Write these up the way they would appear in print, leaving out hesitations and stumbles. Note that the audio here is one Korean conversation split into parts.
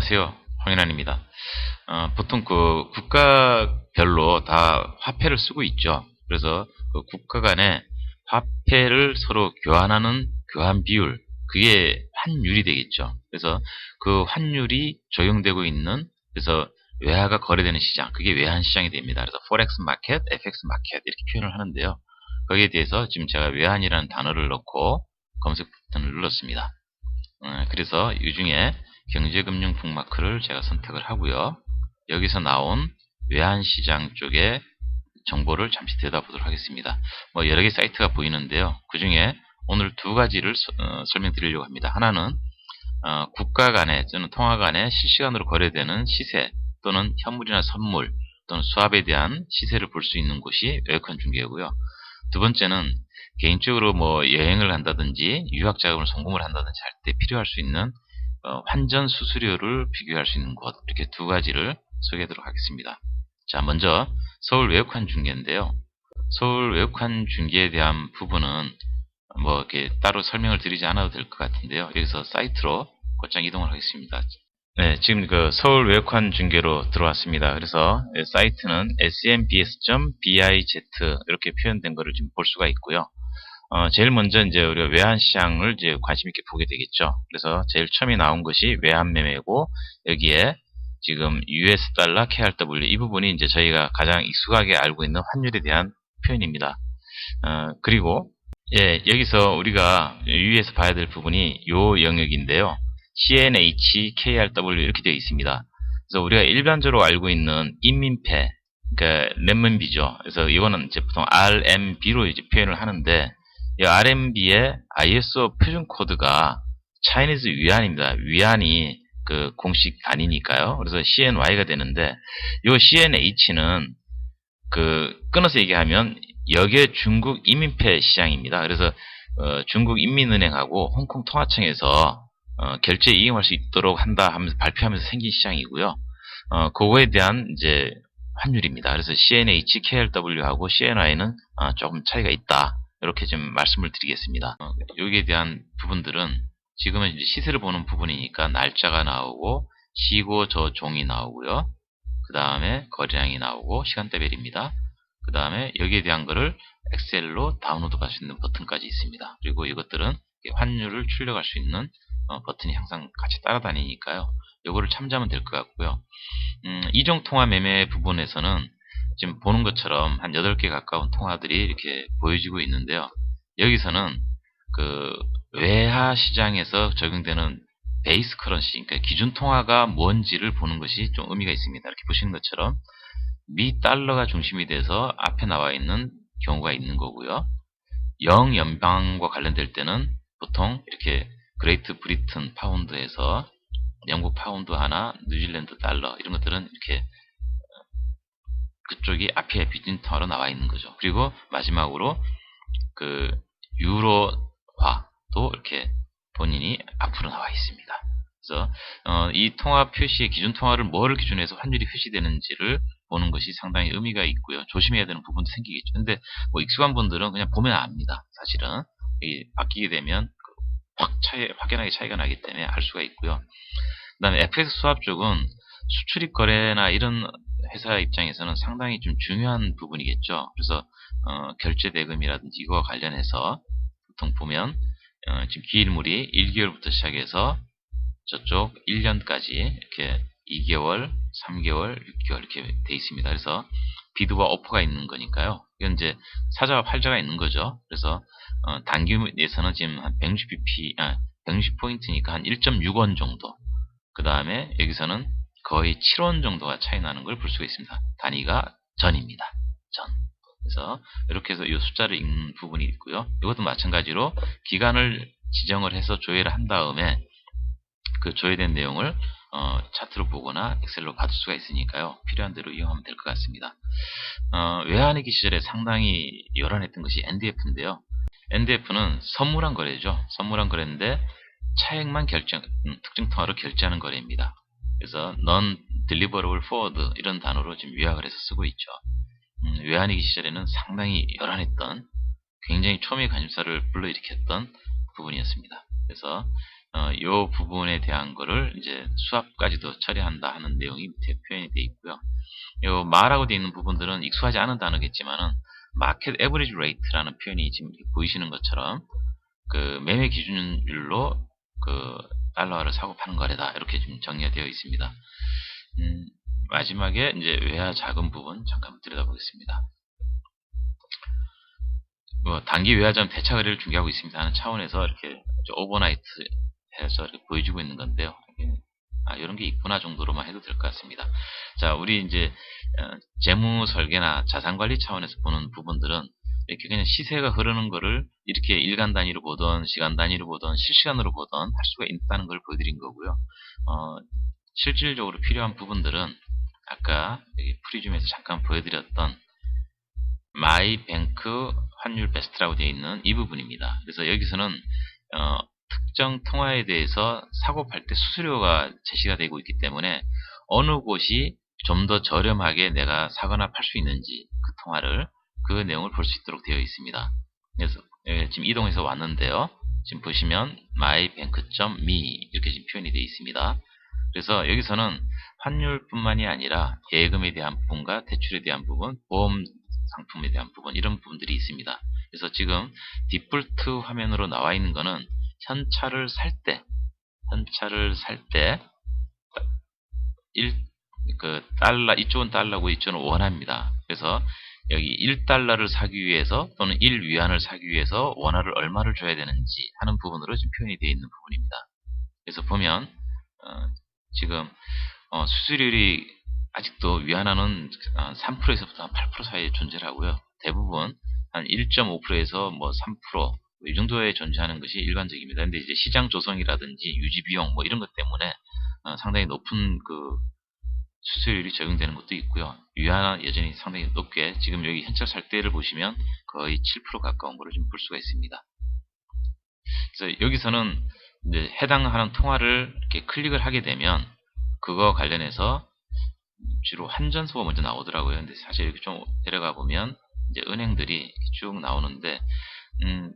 안녕하세요. 황인환입니다. 보통 그 국가별로 다 화폐를 쓰고 있죠. 그래서 그 국가 간에 화폐를 서로 교환하는 교환 비율, 그게 환율이 되겠죠. 그래서 그 환율이 적용되고 있는, 그래서 외화가 거래되는 시장, 그게 외환 시장이 됩니다. 그래서 forex 마켓, fx 마켓 이렇게 표현을 하는데요. 거기에 대해서 지금 제가 외환이라는 단어를 넣고 검색 버튼을 눌렀습니다. 그래서 이 중에 경제금융 북마크를 제가 선택을 하고요. 여기서 나온 외환시장 쪽에 정보를 잠시 들여다보도록 하겠습니다. 뭐 여러 개 사이트가 보이는데요. 그 중에 오늘 두 가지를 설명드리려고 합니다. 하나는 국가 간에 또는 통화 간에 실시간으로 거래되는 시세 또는 현물이나 선물 또는 수합에 대한 시세를 볼 수 있는 곳이 외국환 중개고요. 두 번째는 개인적으로 뭐 여행을 한다든지 유학 자금을 송금을 한다든지 할 때 필요할 수 있는 환전 수수료를 비교할 수 있는 곳, 이렇게 두 가지를 소개하도록 하겠습니다. 자, 먼저 서울 외국환 중개인데요. 서울 외국환 중개에 대한 부분은 뭐 이렇게 따로 설명을 드리지 않아도 될 것 같은데요. 여기서 사이트로 곧장 이동을 하겠습니다. 네, 지금 그 서울 외국환 중개로 들어왔습니다. 그래서 사이트는 smbs.biz 이렇게 표현된 거를 지금 볼 수가 있고요. 제일 먼저 이제 우리가 외환 시장을 이제 관심 있게 보게 되겠죠. 그래서 제일 처음에 나온 것이 외환 매매고, 여기에 지금 US 달러, KRW 이 부분이 이제 저희가 가장 익숙하게 알고 있는 환율에 대한 표현입니다. 그리고 여기서 우리가 유의해서 봐야 될 부분이 요 영역인데요. CNH, KRW 이렇게 되어 있습니다. 그래서 우리가 일반적으로 알고 있는 인민폐, 그러니까 렌민비죠. 그래서 이거는 이제 보통 RMB로 이제 표현을 하는데, 이 RMB의 ISO 표준 코드가 차이니즈 위안입니다. 위안이 그 공식 단위니까요. 그래서 CNY가 되는데, 이 CNH는 그 끊어서 얘기하면 여기에 중국 인민폐 시장입니다. 그래서 중국 인민은행하고 홍콩 통화청에서 결제 이용할 수 있도록 한다 하면서 발표하면서 생긴 시장이고요. 그거에 대한 이제 환율입니다. 그래서 CNH, KRW하고 CNY는 조금 차이가 있다. 이렇게 좀 말씀을 드리겠습니다. 여기에 대한 부분들은 지금은 이제 시세를 보는 부분이니까 날짜가 나오고 시고 저 종이 나오고요. 그 다음에 거래량이 나오고 시간대별입니다. 그 다음에 여기에 대한 거를 엑셀로 다운로드 할 수 있는 버튼까지 있습니다. 그리고 이것들은 환율을 출력할 수 있는 버튼이 항상 같이 따라다니니까요. 이거를 참조하면 될 것 같고요. 이종 통화 매매 부분에서는 지금 보는 것처럼 한 8개 가까운 통화들이 이렇게 보여지고 있는데요. 여기서는 그 외화 시장에서 적용되는 베이스 커런시, 그러니까 기준 통화가 뭔지를 보는 것이 좀 의미가 있습니다. 이렇게 보시는 것처럼 미 달러가 중심이 돼서 앞에 나와 있는 경우가 있는 거고요. 영 연방과 관련될 때는 보통 이렇게 그레이트 브리튼 파운드에서 영국 파운드 하나, 뉴질랜드 달러 이런 것들은 이렇게 그쪽이 앞에 비준통화로 나와 있는 거죠. 그리고 마지막으로 그 유로화도 이렇게 본인이 앞으로 나와 있습니다. 그래서 이 통화 표시의 기준 통화를 뭐를 기준해서 환율이 표시되는지를 보는 것이 상당히 의미가 있고요. 조심해야 되는 부분도 생기겠죠. 근데 뭐 익숙한 분들은 그냥 보면 압니다. 사실은 이 바뀌게 되면 확연하게 차이가 나기 때문에 알 수가 있고요. 그 다음에 FX 수합 쪽은 수출입 거래나 이런 회사 입장에서는 상당히 좀 중요한 부분이겠죠. 그래서 결제 대금이라든지 이거와 관련해서 보통 보면 지금 기일물이 1개월부터 시작해서 저쪽 1년까지 이렇게 2개월, 3개월, 6개월 이렇게 돼 있습니다. 그래서 비드와 오퍼가 있는 거니까요. 이건 이제 사자와 팔자가 있는 거죠. 그래서 단기에서는 지금 한 160포인트니까 한 1.6원 정도. 그 다음에 여기서는 거의 7원 정도가 차이 나는 걸 볼 수가 있습니다. 단위가 전입니다. 전. 그래서 이렇게 해서 이 숫자를 읽는 부분이 있고요. 이것도 마찬가지로 기간을 지정을 해서 조회를 한 다음에 그 조회된 내용을 차트로 보거나 엑셀로 받을 수가 있으니까요. 필요한 대로 이용하면 될 것 같습니다. 외환위기 시절에 상당히 열안했던 것이 NDF인데요. NDF는 선물한 거래죠. 선물한 거래인데 차액만 특정 통화로 결제하는 거래입니다. 그래서 Non-Deliverable Forward 이런 단어로 지금 요약을 해서 쓰고 있죠. 외환위기 시절에는 상당히 열안했던, 굉장히 초미의 관심사를 불러일으켰던 부분이었습니다. 그래서 요 부분에 대한 거를 이제 수압까지도 처리한다 하는 내용이 밑에 표현이 되어 있고요. 요 마라고 되어 있는 부분들은 익숙하지 않은 단어겠지만은 마켓 에버리지 레이트라는 표현이 지금 보이시는 것처럼 그 매매 기준율로 그 달러화를 사고 파는 거래다 이렇게 지금 정리가 되어 있습니다. 마지막에 이제 외화 자금 부분 잠깐 들여다보겠습니다. 단기 외화자금 대차 거래를 중개하고 있습니다 하는 차원에서 이렇게 오버나이트 해서 이렇게 보여주고 있는 건데요. 이런 게 있구나 정도로만 해도 될 것 같습니다. 자, 우리 이제 재무 설계나 자산 관리 차원에서 보는 부분들은 이렇게 그냥 시세가 흐르는 거를 이렇게 일간 단위로 보던 시간 단위로 보던 실시간으로 보던 할 수가 있다는 걸 보여드린 거고요. 실질적으로 필요한 부분들은 아까 여기 프리즘에서 잠깐 보여드렸던 마이뱅크 환율 베스트라고 되어 있는 이 부분입니다. 그래서 여기서는 특정 통화에 대해서 사고 팔 때 수수료가 제시가 되고 있기 때문에 어느 곳이 좀 더 저렴하게 내가 사거나 팔 수 있는지 그 통화를 그 내용을 볼 수 있도록 되어 있습니다. 그래서 지금 이동해서 왔는데요. 지금 보시면 mybank.me 이렇게 지금 표현이 되어 있습니다. 그래서 여기서는 환율뿐만이 아니라 예금에 대한 부분과 대출에 대한 부분, 보험 상품에 대한 부분 이런 부분들이 있습니다. 그래서 지금 디폴트 화면으로 나와 있는 거는 현찰을 살 때 1달러, 이쪽은 달러고 이쪽은 원화입니다. 그래서 여기 1달러를 사기 위해서 또는 1위안을 사기 위해서 원화를 얼마를 줘야 되는지 하는 부분으로 지금 표현이 되어 있는 부분입니다. 그래서 보면 지금 수수료율이 아직도 위안화는 3%에서부터 한 8% 사이에 존재를 하고요. 대부분 한 1.5%에서 뭐 3%, 이 정도에 존재하는 것이 일반적입니다. 근데 이제 시장 조성이라든지 유지 비용 뭐 이런 것 때문에 상당히 높은 그 수수료율이 적용되는 것도 있고요. 위안화 여전히 상당히 높게 지금 여기 현찰 살 때를 보시면 거의 7% 가까운 거를 좀 볼 수가 있습니다. 그래서 여기서는 이제 해당하는 통화를 이렇게 클릭을 하게 되면 그거 관련해서 주로 환전소가 먼저 나오더라고요. 근데 사실 이렇게 좀 내려가 보면 이제 은행들이 쭉 나오는데 좀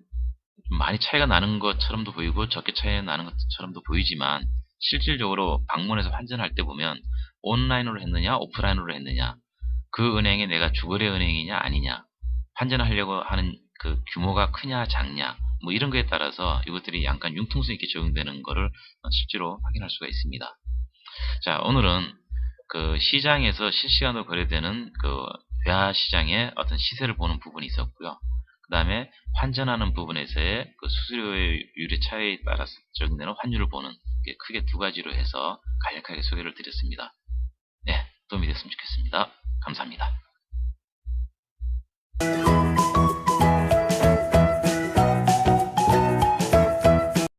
많이 차이가 나는 것처럼도 보이고 적게 차이가 나는 것처럼도 보이지만 실질적으로 방문해서 환전할 때 보면 온라인으로 했느냐 오프라인으로 했느냐 그 은행이 내가 주거래 은행이냐 아니냐 환전하려고 하는 그 규모가 크냐 작냐 뭐 이런 거에 따라서 이것들이 약간 융통성 있게 적용되는 거를 실제로 확인할 수가 있습니다. 자, 오늘은 그 시장에서 실시간으로 거래되는 그 외화 시장의 어떤 시세를 보는 부분이 있었고요. 그 다음에 환전하는 부분에서의 그 수수료율의 차이에 따라서 적용되는 환율을 보는 크게 두 가지로 해서 간략하게 소개를 드렸습니다. 네, 도움이 됐으면 좋겠습니다. 감사합니다.